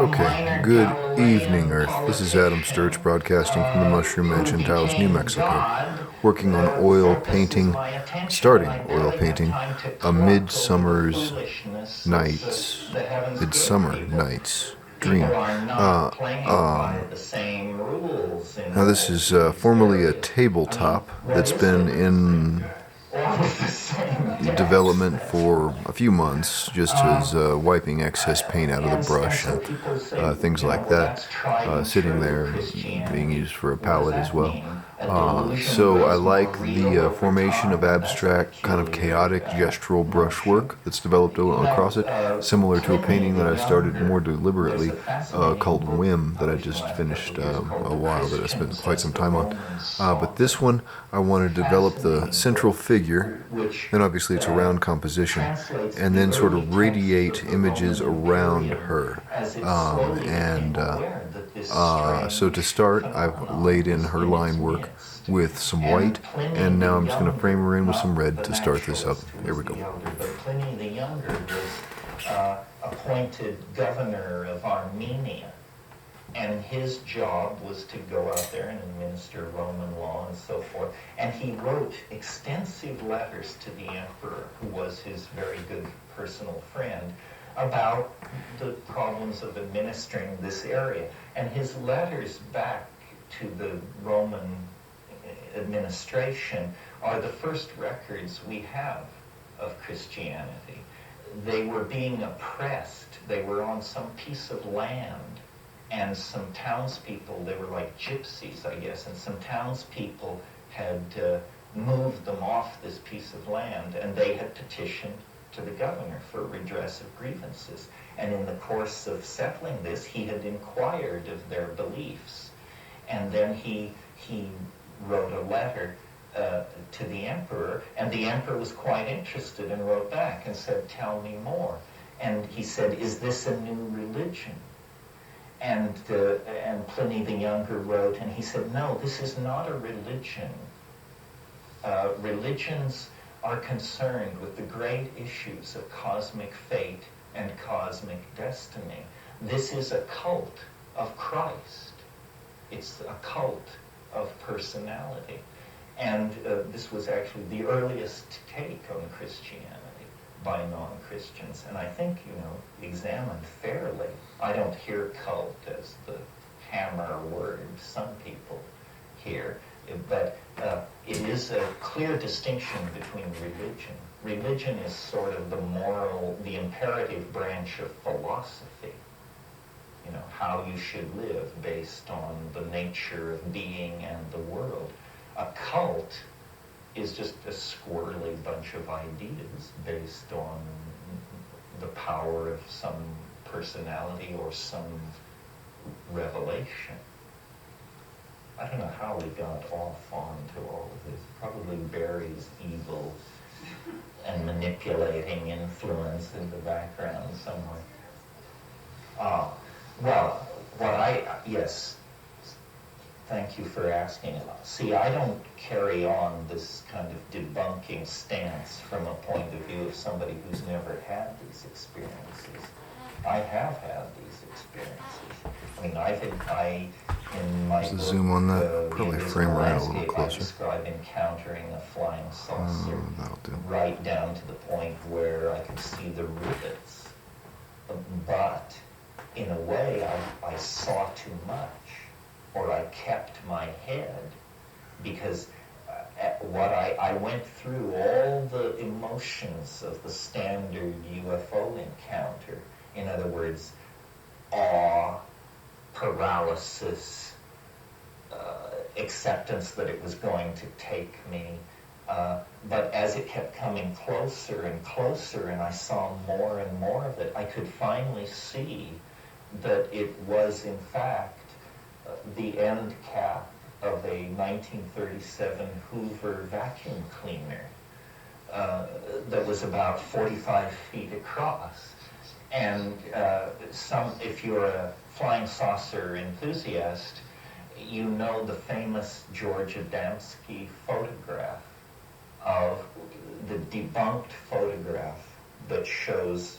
Okay, good evening, Earth. This is Adam Sturch broadcasting from the Mushroom Mansion, Taos, New Mexico, working on oil painting, starting oil painting, a night's, midsummer night's dream. Now this is formerly a tabletop that's been in development for a few months, just as wiping excess paint out of the brush and things like that, sitting there being used for a palette as well. So I like the formation of abstract, kind of chaotic gestural brushwork that's developed across it, similar to a painting that I started more deliberately called Whim that I just finished a while that I spent quite some time on. But this one, I want to develop the central figure, and obviously it's a round composition, and then sort of radiate images around her. So to start, I've laid in her line work with some white, and now I'm just going to frame her in with some red to start this up. Here we go. Pliny the Younger was appointed governor of Armenia, and his job was to go out there and administer Roman law and so forth. And he wrote extensive letters to the emperor, who was his very good personal friend, about the problems of administering this area. And his letters back to the Roman administration are the first records we have of Christianity. They were being oppressed. They were on some piece of land, and some townspeople, they were like gypsies, I guess, and some townspeople had moved them off this piece of land, and they had petitioned to the governor for redress of grievances. And in the course of settling this, he had inquired of their beliefs. And then he wrote a letter to the emperor, and the emperor was quite interested and wrote back and said, "Tell me more." And he said, "Is this a new religion?" And Pliny the Younger wrote, and he said, "No, this is not a religion. Religions are concerned with the great issues of cosmic fate and cosmic destiny. This is a cult of Christ. It's a cult of personality." And this was actually the earliest take on Christianity by non-Christians, and I think, examined fairly. I don't hear cult as the hammer word some people hear, but it is a clear distinction between religion. Religion is sort of the moral, the imperative branch of philosophy, how you should live based on the nature of being and the world. A cult is just a squirrely bunch of ideas based on the power of some personality or some revelation. I don't know how we got off onto all of this. Probably Barry's evil and manipulating influence in the background somewhere. Yes, thank you for asking. See, I don't carry on this kind of debunking stance from a point of view of somebody who's never had these experiences. I have had these experiences. I mean, in my book, zoom on that, probably frame right a little closer. I describe encountering a flying saucer right down to the point where I could see the rivets. But in a way, I saw too much, or I kept my head, because I went through all the emotions of the standard UFO encounter. In other words, awe, paralysis, acceptance that it was going to take me. But as it kept coming closer and closer, and I saw more and more of it, I could finally see that it was, in fact, the end cap of a 1937 Hoover vacuum cleaner that was about 45 feet across. And if you're a flying saucer enthusiast, you know the famous George Adamski photograph of the debunked photograph that shows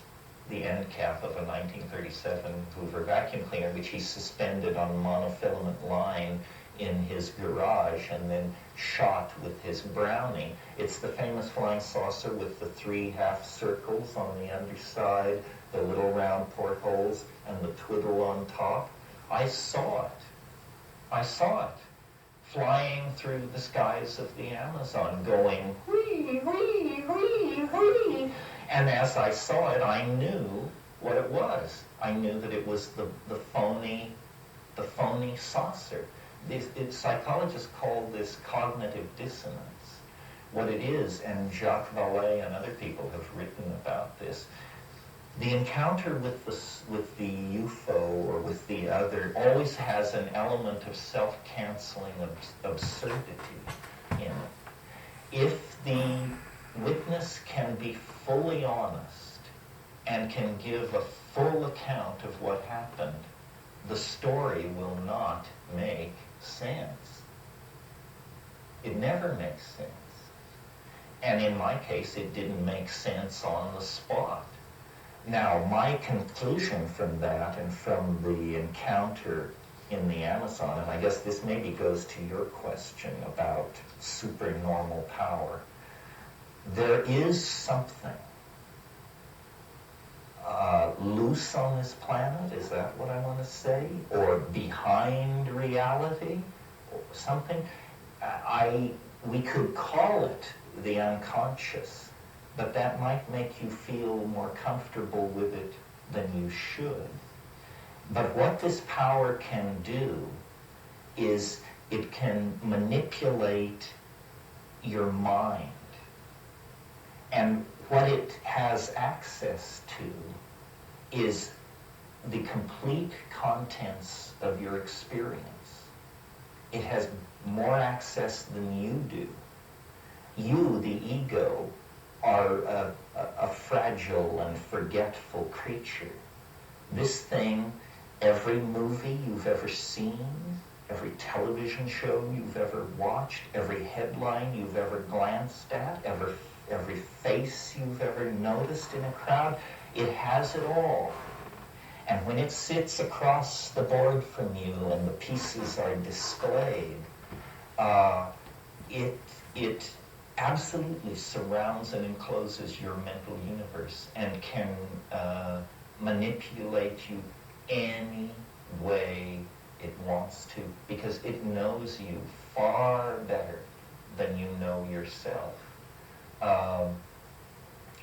the end cap of a 1937 Hoover vacuum cleaner, which he suspended on a monofilament line in his garage and then shot with his Brownie. It's the famous flying saucer with the 3 half circles on the underside, the little round portholes, and the twiddle on top. I saw it. I saw it flying through the skies of the Amazon, going whee, whee, whee, whee. And as I saw it, I knew what it was. I knew that it was the phony saucer. Psychologists call this cognitive dissonance. What it is, and Jacques Vallée and other people have written about this, the encounter with the UFO or with the other always has an element of self-canceling absurdity in it. If the witness can be fully honest and can give a full account of what happened, the story will not make sense. It never makes sense. And in my case, it didn't make sense on the spot. Now, my conclusion from that and from the encounter in the Amazon, and I guess this maybe goes to your question about supernormal power, there is something loose on this planet, is that what I want to say? Or behind reality? Or something? We could call it the unconscious, but that might make you feel more comfortable with it than you should. But what this power can do is it can manipulate your mind. And what it has access to is the complete contents of your experience. It has more access than you do. You, the ego, are a fragile and forgetful creature. This thing, every movie you've ever seen, every television show you've ever watched, every headline you've ever glanced at, every face you've ever noticed in a crowd, it has it all. And when it sits across the board from you and the pieces are displayed, it absolutely surrounds and encloses your mental universe and can manipulate you any way it wants to, because it knows you far better than you know yourself.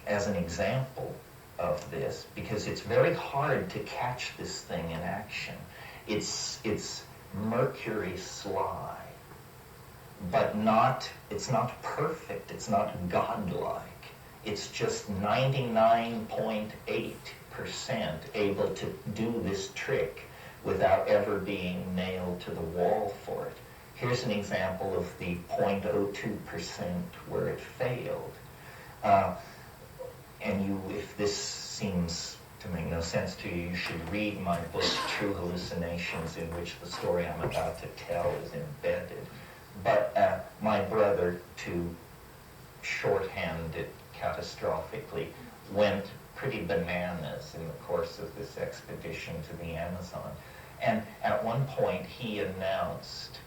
As an example of this, because it's very hard to catch this thing in action. It's Mercury sly, but it's not perfect, it's not godlike. It's just 99.8% able to do this trick without ever being nailed to the wall for it. Here's an example of the 0.02% where it failed. And if this seems to make no sense to you, you should read my book, True Hallucinations, in which the story I'm about to tell is embedded. But my brother, to shorthand it catastrophically, went pretty bananas in the course of this expedition to the Amazon. And at one point, he announced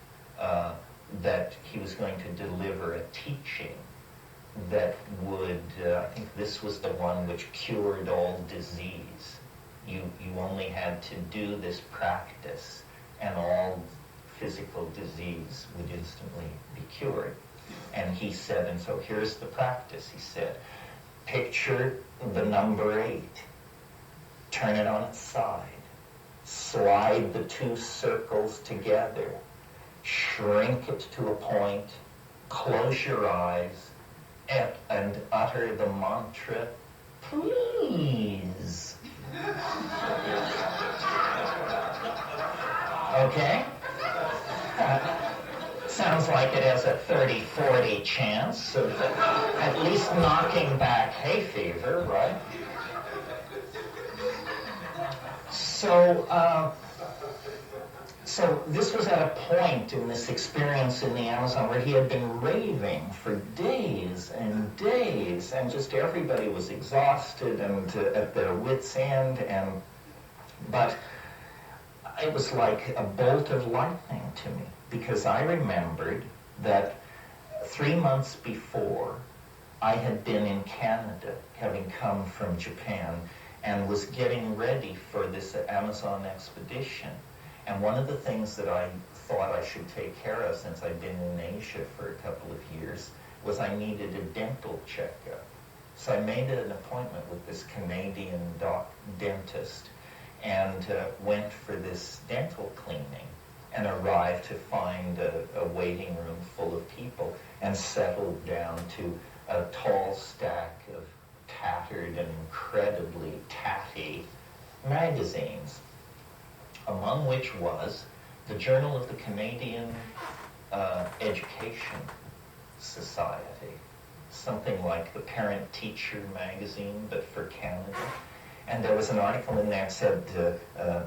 that he was going to deliver a teaching that would, I think this was the one which cured all disease. You only had to do this practice and all physical disease would instantly be cured. And he said, and so here's the practice, he said, picture the number 8, turn it on its side, slide the 2 circles together, shrink it to a point, close your eyes, and utter the mantra, please. Okay? Sounds like it has a 30-40 chance of at least knocking back hay fever, right? So this was at a point in this experience in the Amazon where he had been raving for days and days, and just everybody was exhausted and at their wits' end, but it was like a bolt of lightning to me, because I remembered that 3 months before I had been in Canada, having come from Japan, and was getting ready for this Amazon expedition. And one of the things that I thought I should take care of, since I'd been in Asia for a couple of years, was I needed a dental checkup. So I made an appointment with this Canadian dentist and went for this dental cleaning, and arrived to find a waiting room full of people, and settled down to a tall stack of tattered and incredibly tatty magazines, among which was the Journal of the Canadian Education Society, something like the Parent-Teacher magazine, but for Canada. And there was an article in there that said,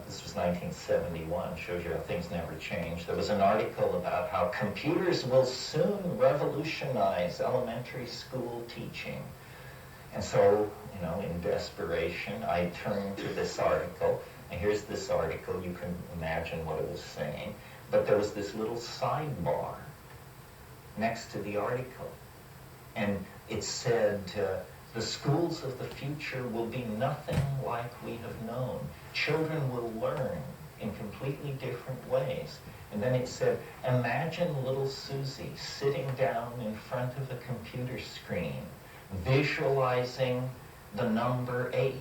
this was 1971, shows you how things never change. There was an article about how computers will soon revolutionize elementary school teaching. And so, in desperation, I turned to this article. And here's this article. You can imagine what it was saying. But there was this little sidebar next to the article. And it said, the schools of the future will be nothing like we have known. Children will learn in completely different ways. And then it said, imagine little Susie sitting down in front of a computer screen, visualizing the number 8,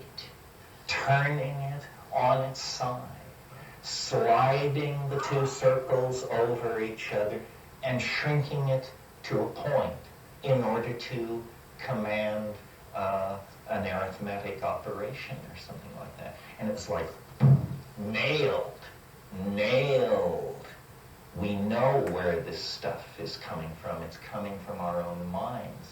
turning it on its side, sliding the 2 circles over each other, and shrinking it to a point in order to command an arithmetic operation or something like that. And it was like, nailed. We know where this stuff is coming from. It's coming from our own minds.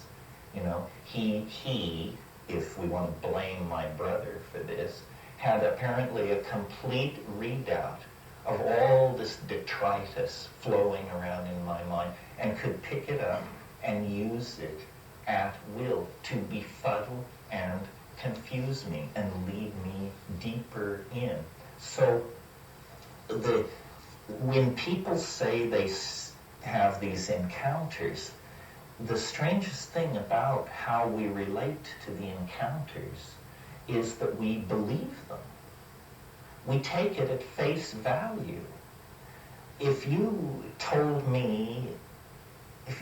He, if we want to blame my brother for this, had apparently a complete readout of all this detritus flowing around in my mind, and could pick it up and use it at will to befuddle and confuse me and lead me deeper in. So when people say they have these encounters, the strangest thing about how we relate to the encounters is that we believe them. We take it at face value. If you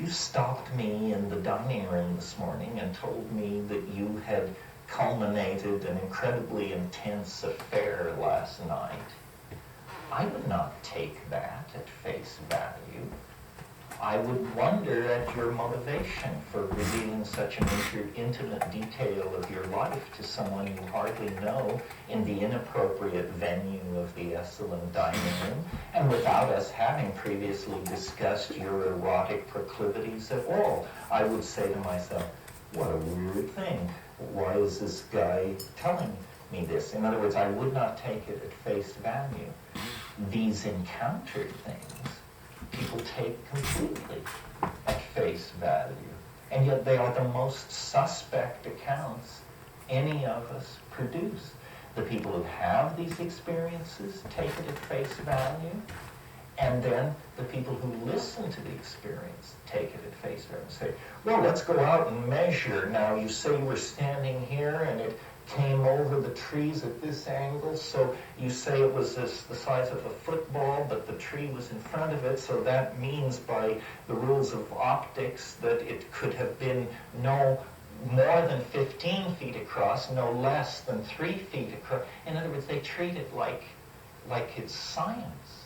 stopped me in the dining room this morning and told me that you had culminated an incredibly intense affair last night, I would not take that at face value. I would wonder at your motivation for revealing such an intimate detail of your life to someone you hardly know in the inappropriate venue of the Esalen dining room, and without us having previously discussed your erotic proclivities at all. I would say to myself, what a weird thing. Why is this guy telling me this? In other words, I would not take it at face value. These encountered things people take completely at face value. And yet they are the most suspect accounts any of us produce. The people who have these experiences take it at face value, and then the people who listen to the experience take it at face value and say, well, let's go out and measure. Now, you say you were standing here and it came over the trees at this angle, so you say it was the size of a football, but the tree was in front of it, so that means by the rules of optics that it could have been no more than 15 feet across, no less than 3 feet across. In other words, they treat it like it's science.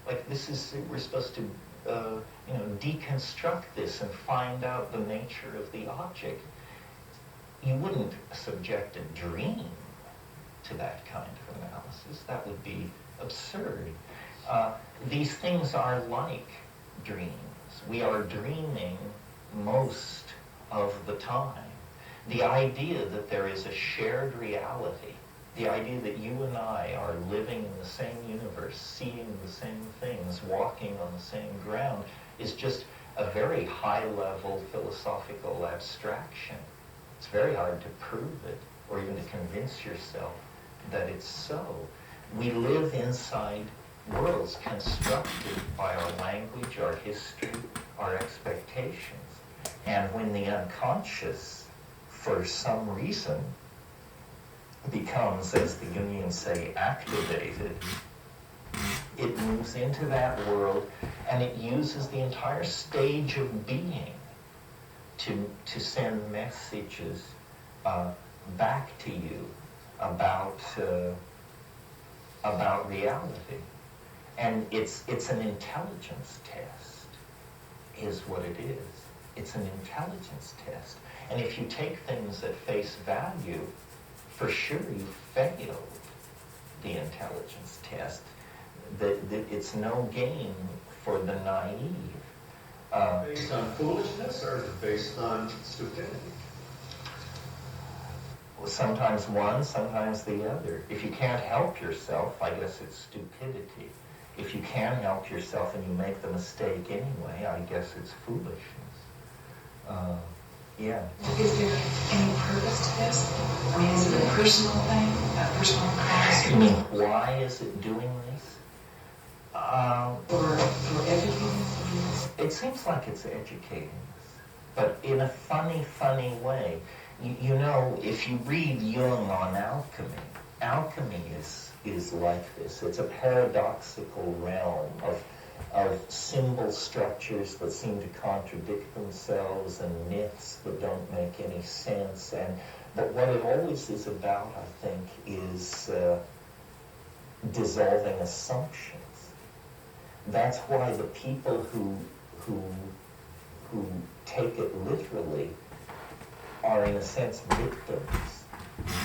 Like we're supposed to deconstruct this and find out the nature of the object. You wouldn't subject a dream to that kind of analysis. That would be absurd. These things are like dreams. We are dreaming most of the time. The idea that there is a shared reality, the idea that you and I are living in the same universe, universe, seeing the same things, walking on the same ground, is just a very high-level philosophical abstraction. It's very hard to prove it, or even to convince yourself that it's so. We live inside worlds constructed by our language, our history, our expectations. And when the unconscious, for some reason, becomes, as the Jungians say, activated, it moves into that world and it uses the entire stage of being to send messages back to you about reality. And it's an intelligence test, is what it is. It's an intelligence test. And if you take things at face value, for sure you failed the intelligence test. That it's no game for the naive. Based on foolishness or is it based on stupidity? Sometimes one, sometimes the other. If you can't help yourself, I guess it's stupidity. If you can help yourself and you make the mistake anyway, I guess it's foolishness. Yeah. Is there any purpose to this? I mean, is it a personal thing, a personal cause? You mean, why is it doing this? Or educating us? It seems like it's educating us, but in a funny way. You know, if you read Jung on alchemy, alchemy is like this. It's a paradoxical realm of symbol structures that seem to contradict themselves and myths that don't make any sense. But what it always is about, I think, is dissolving assumptions. That's why the people who take it literally are in a sense victims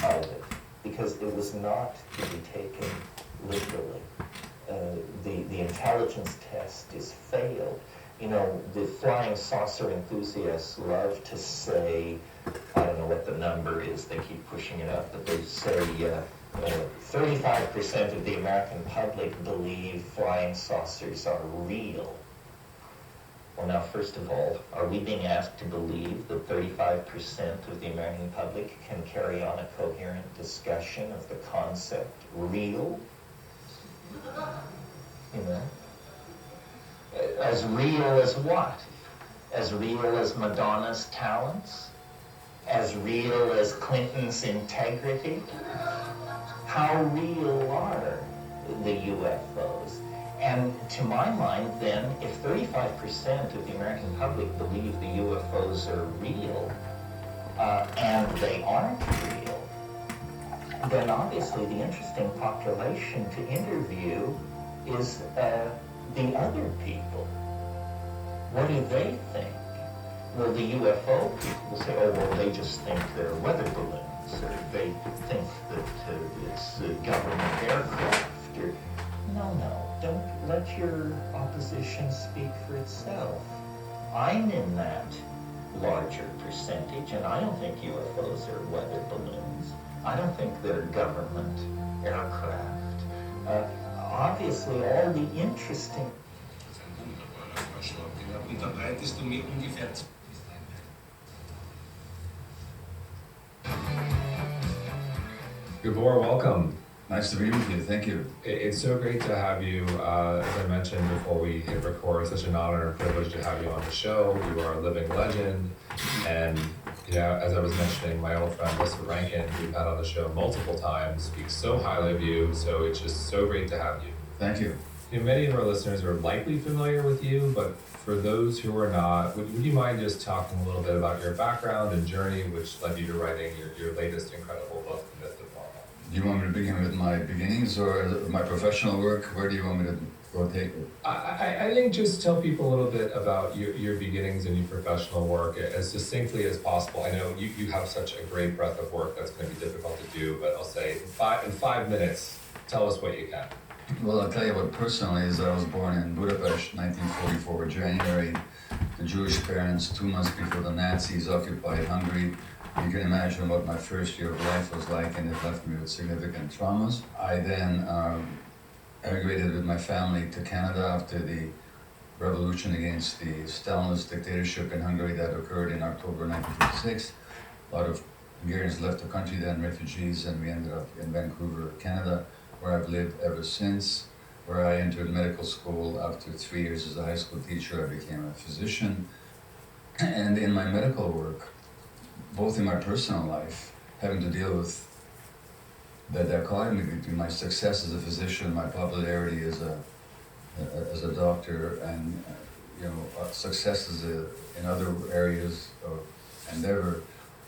of it, because it was not to be taken literally. The intelligence test is failed. You know, the flying saucer enthusiasts love to say, I don't know what the number is, they keep pushing it up, but they say 35% of the American public believe flying saucers are real. Well, now, first of all, are we being asked to believe that 35% of the American public can carry on a coherent discussion of the concept real? You know? As real as what? As real as Madonna's talents? As real as Clinton's integrity? How real are the UFOs? And to my mind, then, if 35% of the American public believe the UFOs are real, and they aren't real, then obviously the interesting population to interview is the other people. What do they think? Well, the UFO people will say, oh, well, they just think they're weather balloons, or they think that it's government aircraft, or... No, don't let your opposition speak for itself. I'm in that larger percentage, and I don't think UFOs are weather balloons. I don't think they're government aircraft. Obviously, all the interesting... Gabor, welcome. Nice to be with you. Thank you. It's so great to have you. As I mentioned before we hit record, such an honor and privilege to have you on the show. You are a living legend. And, you know, as I was mentioning, my old friend, Lissa Rankin, we've had on the show multiple times, speaks so highly of you. So it's just so great to have you. Thank you. You know, many of our listeners are likely familiar with you, but for those who are not, would you mind just talking a little bit about your background and journey, which led you to writing your latest incredible book, Myth to Formal? Do you want me to begin with my beginnings or my professional work? Where do you want me to go take it? I think just tell people a little bit about your beginnings and your professional work as succinctly as possible. I know you have such a great breadth of work that's going to be difficult to do, but I'll say in 5 minutes, tell us what you can. Well, I'll tell you what personally is. I was born in Budapest, 1944, January. The Jewish parents, 2 months before the Nazis occupied Hungary. You can imagine what my first year of life was like, and it left me with significant traumas. I then emigrated with my family to Canada after the revolution against the Stalinist dictatorship in Hungary that occurred in October 1956. A lot of Hungarians left the country then, refugees, and we ended up in Vancouver, Canada, where I've lived ever since, where I entered medical school. After 3 years as a high school teacher, I became a physician. And in my medical work, both in my personal life, having to deal with the dichotomy between my success as a physician, my popularity as a doctor, and successes in other areas of endeavor.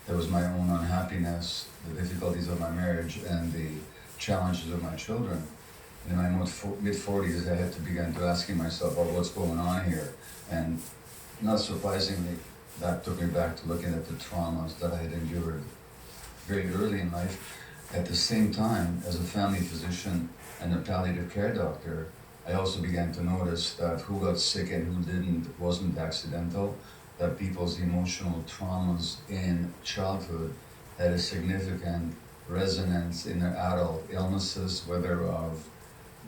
There was my own unhappiness, the difficulties of my marriage, and the challenges of my children. In my mid-40s, I had to begin to asking myself, well, what's going on here? And not surprisingly, that took me back to looking at the traumas that I had endured very early in life. At the same time, as a family physician and a palliative care doctor, I also began to notice that who got sick and who didn't wasn't accidental, that people's emotional traumas in childhood had a significant resonance in their adult illnesses, whether of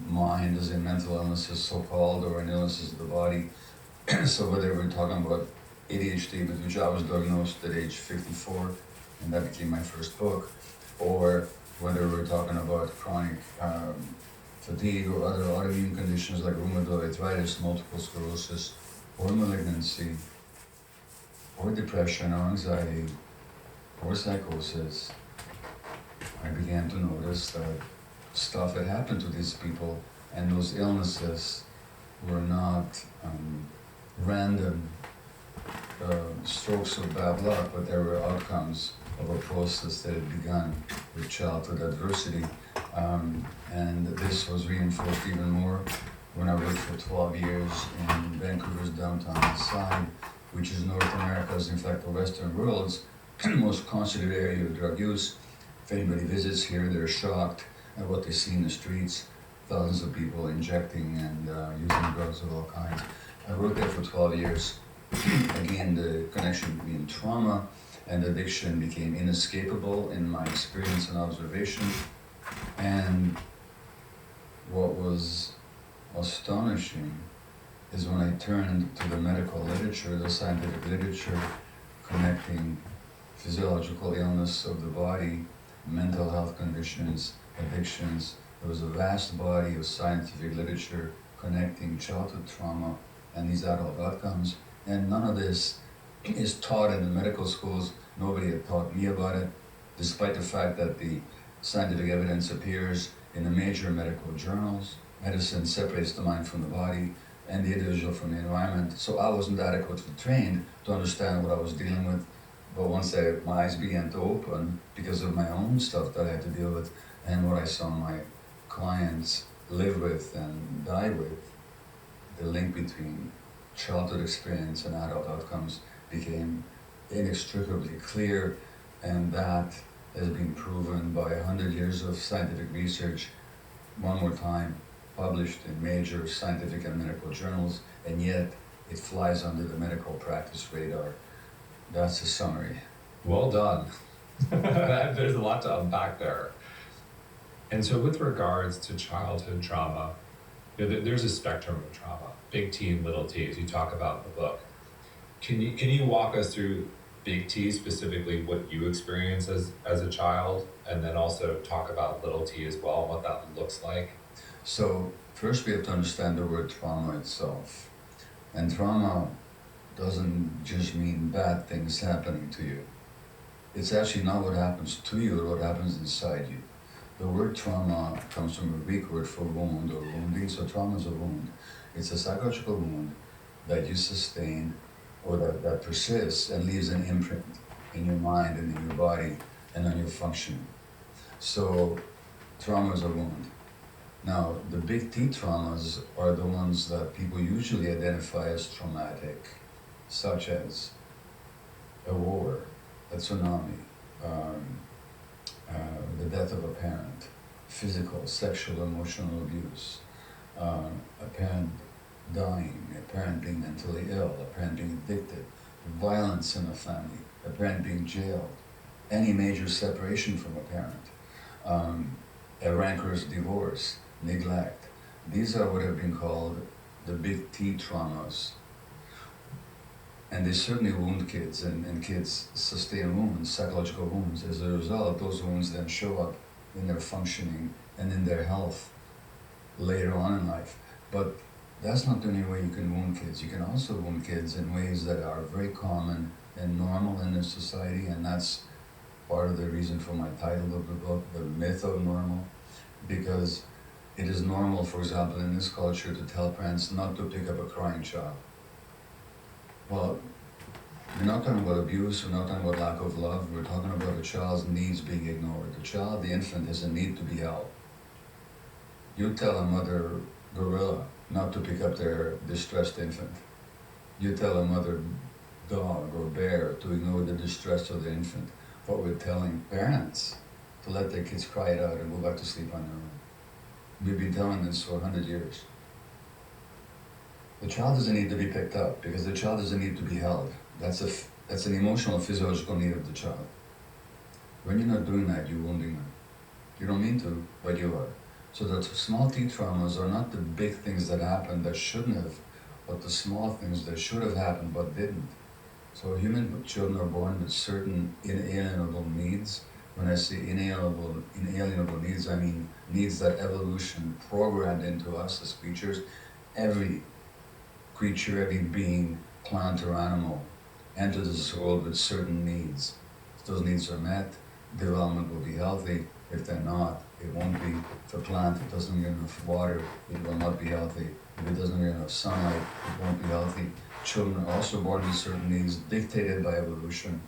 mind, as in mental illnesses so-called, or in illnesses of the body. So whether we're talking about ADHD, with which I was diagnosed at age 54, and that became my first book, or whether we're talking about chronic fatigue or other autoimmune conditions like rheumatoid arthritis, multiple sclerosis, or malignancy, or depression, or anxiety, or psychosis, I began to notice that stuff had happened to these people, and those illnesses were not random strokes of bad luck, but they were outcomes of a process that had begun with childhood adversity. And this was reinforced even more when I worked for 12 years in Vancouver's downtown side, which is North America's, in fact the Western world's, most concentrated area of drug use. If anybody visits here, they're shocked at what they see in the streets. Thousands of people injecting and using drugs of all kinds. I worked there for 12 years. Again, the connection between trauma and addiction became inescapable in my experience and observation. And what was astonishing is when I turned to the medical literature, the scientific literature, connecting physiological illness of the body, mental health conditions, addictions. There was a vast body of scientific literature connecting childhood trauma and these adult outcomes. And none of this is taught in the medical schools. Nobody had taught me about it, despite the fact that the scientific evidence appears in the major medical journals. Medicine separates the mind from the body and the individual from the environment. So I wasn't adequately trained to understand what I was dealing with. But once my eyes began to open because of my own stuff that I had to deal with and what I saw my clients live with and die with, the link between childhood experience and adult outcomes became inextricably clear, and that has been proven by 100 years of scientific research, one more time, published in major scientific and medical journals, and yet it flies under the medical practice radar. That's a summary. Well done. There's a lot to unpack there. And so with regards to childhood trauma, there's a spectrum of trauma, big T and little t, as you talk about in the book. Can you walk us through big T, specifically what you experienced as a child, and then also talk about little t as well, and what that looks like? So first we have to understand the word trauma itself. And trauma doesn't just mean bad things happening to you. It's actually not what happens to you, but what happens inside you. The word trauma comes from a Greek word for wound or wounding, so trauma is a wound. It's a psychological wound that you sustain or that persists and leaves an imprint in your mind and in your body and on your functioning. So trauma is a wound. Now, the big T traumas are the ones that people usually identify as traumatic, such as a war, a tsunami, the death of a parent, physical, sexual, emotional abuse, a parent dying, a parent being mentally ill, a parent being addicted, violence in a family, a parent being jailed, any major separation from a parent, a rancorous divorce, neglect, These are what have been called the big T traumas. And they certainly wound kids, and kids sustain wounds, psychological wounds. As a result, those wounds then show up in their functioning and in their health later on in life. But that's not the only way you can wound kids. You can also wound kids in ways that are very common and normal in this society, and that's part of the reason for my title of the book, The Myth of Normal, because it is normal, for example, in this culture to tell parents not to pick up a crying child. Well, we're not talking about abuse, we're not talking about lack of love, we're talking about a child's needs being ignored. The child, the infant, has a need to be held. You tell a mother gorilla not to pick up their distressed infant. You tell a mother dog or bear to ignore the distress of the infant. What we're telling parents to let their kids cry it out and go back to sleep on their own. We've been telling this for 100 years. The child doesn't need to be picked up because the child doesn't need to be held. That's an emotional, physiological need of the child. When you're not doing that, you're wounding them. You don't mean to, but you are. So the small T traumas are not the big things that happened that shouldn't have, but the small things that should have happened but didn't. So human children are born with certain inalienable needs. When I say inalienable needs, I mean needs that evolution programmed into us as creatures. Every creature, every being, plant or animal, enters this world with certain needs. If those needs are met, development will be healthy. If they're not, it won't be. If a plant doesn't get enough water, it will not be healthy. If it doesn't get enough sunlight, it won't be healthy. Children are also born with certain needs dictated by evolution.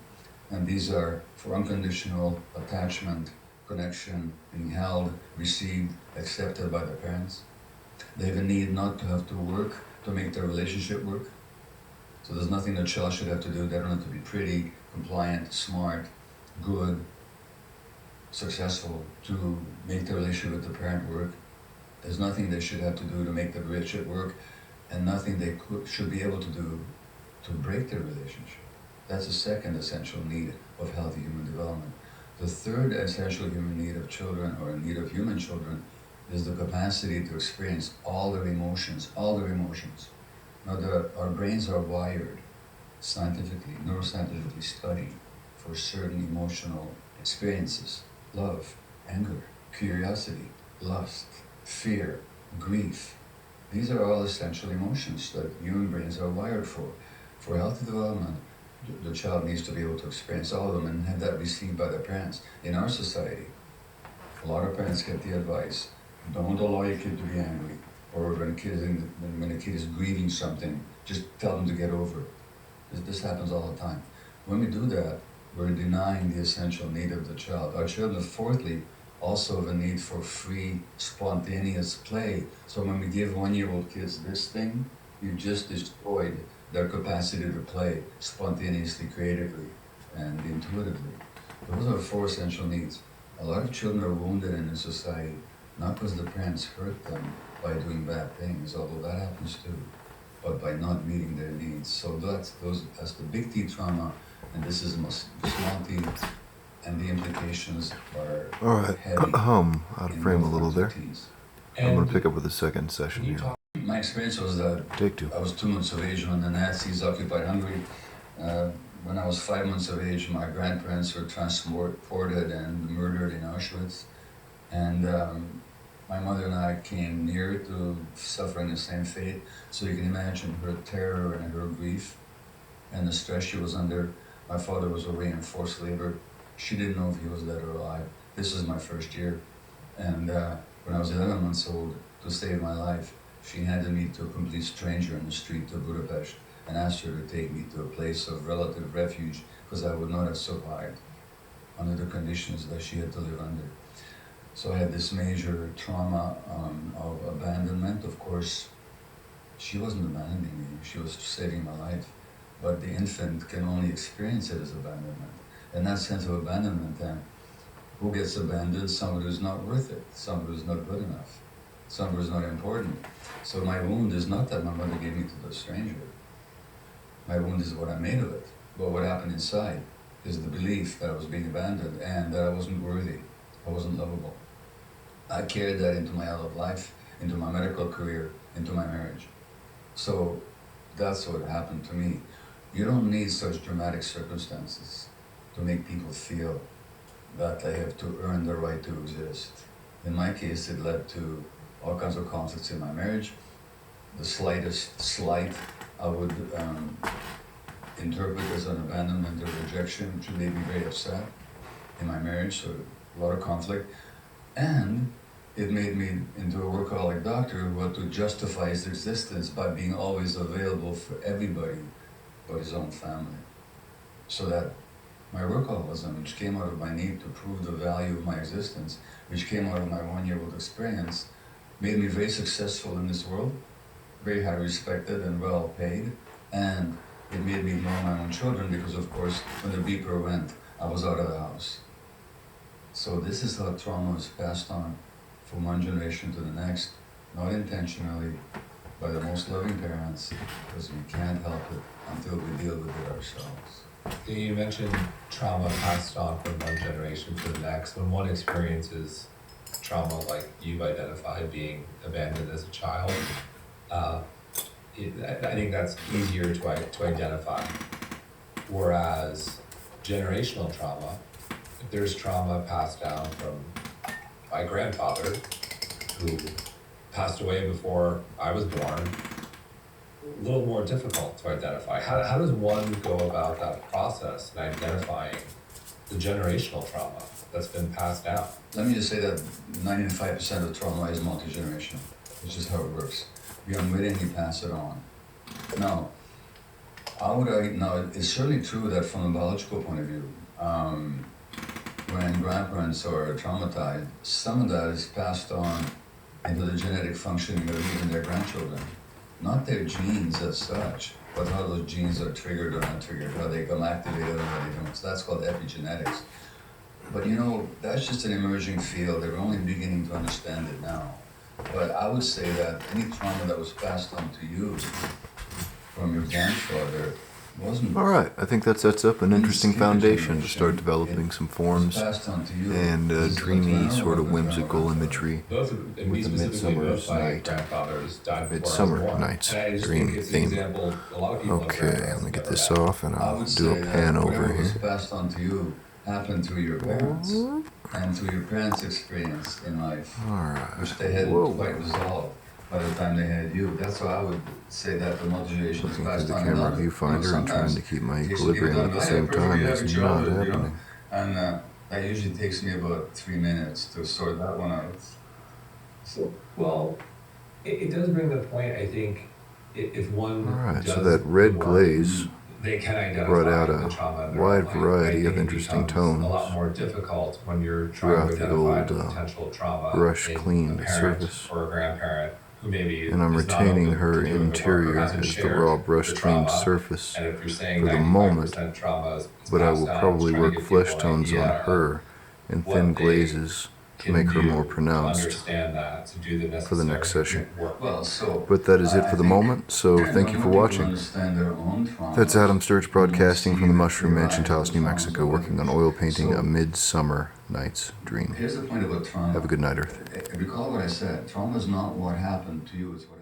And these are for unconditional attachment, connection, being held, received, accepted by their parents. They have a need not to have to work to make their relationship work. So there's nothing a child should have to do. They don't have to be pretty, compliant, smart, good, successful to make the relationship with the parent work. There's nothing they should have to do to make the relationship work, and nothing they should be able to do to break their relationship. That's the second essential need of healthy human development. The third essential human need of children, or need of human children, is the capacity to experience all their emotions, all their emotions. Now, our brains are wired scientifically, neuroscientifically studied for certain emotional experiences: love, anger, curiosity, lust, fear, grief. These are all essential emotions that human brains are wired for. For healthy development, the child needs to be able to experience all of them and have that received by their parents. In our society, a lot of parents get the advice, don't allow your kid to be angry. Or when a kid is grieving something, just tell them to get over it. This happens all the time. When we do that, we're denying the essential need of the child. Our children, fourthly, also have a need for free, spontaneous play. So when we give 1-year-old kids this thing, you just destroyed their capacity to play spontaneously, creatively, and intuitively. Those are 4 essential needs. A lot of children are wounded in this society, not because the parents hurt them by doing bad things, although that happens too, but by not meeting their needs. So that's the big T trauma, and this is the small T, and the implications are All right. heavy. Out of frame a little there. I'm going to pick up with the second session here. My experience was that Take 2. I was 2 months of age when the Nazis occupied Hungary. When I was 5 months of age, my grandparents were transported and murdered in Auschwitz. And my mother and I came near to suffering the same fate. So you can imagine her terror and her grief and the stress she was under. My father was away in forced labor. She didn't know if he was dead or alive. This was my first year. And when I was 11 months old, to save my life, she handed me to a complete stranger in the street of Budapest and asked her to take me to a place of relative refuge because I would not have survived under the conditions that she had to live under. So I had this major trauma of abandonment. Of course, she wasn't abandoning me, she was saving my life. But the infant can only experience it as abandonment. And that sense of abandonment, then, who gets abandoned? Somebody who's not worth it, somebody who's not good enough, somebody who's not important. So my wound is not that my mother gave me to the stranger. My wound is what I made of it. But what happened inside is the belief that I was being abandoned and that I wasn't worthy, I wasn't lovable. I carried that into my adult life, into my medical career, into my marriage. So that's what happened to me. You don't need such dramatic circumstances to make people feel that they have to earn the right to exist. In my case, it led to all kinds of conflicts in my marriage. The slightest slight I would interpret as an abandonment or rejection, which made me very upset in my marriage, so a lot of conflict. And it made me into a workaholic doctor who had to justify his existence by being always available for everybody but his own family. So that my workaholism, which came out of my need to prove the value of my existence, which came out of my 1-year-old experience, made me very successful in this world, very high respected and well paid, and it made me ignore my own children because, of course, when the beeper went, I was out of the house. So this is how trauma is passed on from one generation to the next, not intentionally, by the most loving parents, because we can't help it until we deal with it ourselves. You mentioned trauma passed on from one generation to the next. When one experiences trauma like you've identified, being abandoned as a child, I think that's easier to identify. Whereas generational trauma, if there's trauma passed down from my grandfather, who passed away before I was born, a little more difficult to identify. How does one go about that process in identifying the generational trauma that's been passed down? Let me just say that 95% of trauma is multi-generational, which is how it works. We unwittingly pass it on. Now, it's certainly true that from a biological point of view, when grandparents are traumatized, some of that is passed on into the genetic functioning of even their grandchildren. Not their genes as such, but how those genes are triggered or not triggered, how they become activated or how they don't. So that's called epigenetics. But that's just an emerging field. They're only beginning to understand it now. But I would say that any trauma that was passed on to you from your grandfather wasn't. All right, I think that sets up an interesting foundation to start developing some forms and dreamy, sort of whimsical imagery Both, and me with the specifically, both midsummer's my night, grandfathers died before I was midsummer born. night's And I just dream think it's an theme. example a lot of people have Okay, grandparents let me get that this that. off and I I'll would do a say pan that over whatever was here. passed on to you happened through your parents and through your parents' experience in life, All right. which they hadn't Whoa. quite resolved by the time they had you. That's why I would say that the multi-generation is Looking through passed the on. camera And viewfinder and trying sometimes to keep my in case equilibrium people at the don't same know, I time have a is not childhood, happening. And that usually takes me about 3 minutes to sort that one out. So, Well, it does bring the point, I think, if one All right, so does that red the work, glaze they can identify brought out the a trauma in their wide own way. variety I think of it interesting becomes a lot tones more difficult when you're trying throughout to the identify old the potential trauma brush in cleaned a parent surface. or a grandparent who maybe And I'm is not retaining open her to doing the work or interior hasn't as the shared raw the brush cleaned trauma. surface And if you're saying for the 95% moment, trauma is but I passed will down, probably trying to work give flesh people an tones on idea of her in what thin they glazes to can make her do more to pronounced understand that, to do the necessary for the next session. work. well, so But that is it I for the think moment, so thank you for when more people watching. understand their own traumas, That's Adam Sturch broadcasting see from the that Mushroom their Mansion, eyes Taos, are New traumas Mexico, working on already. oil painting So A Midsummer Night's Dream. here's the point about trauma. Have a good night, Earth. Recall what I said. Trauma is not what happened to you, it's what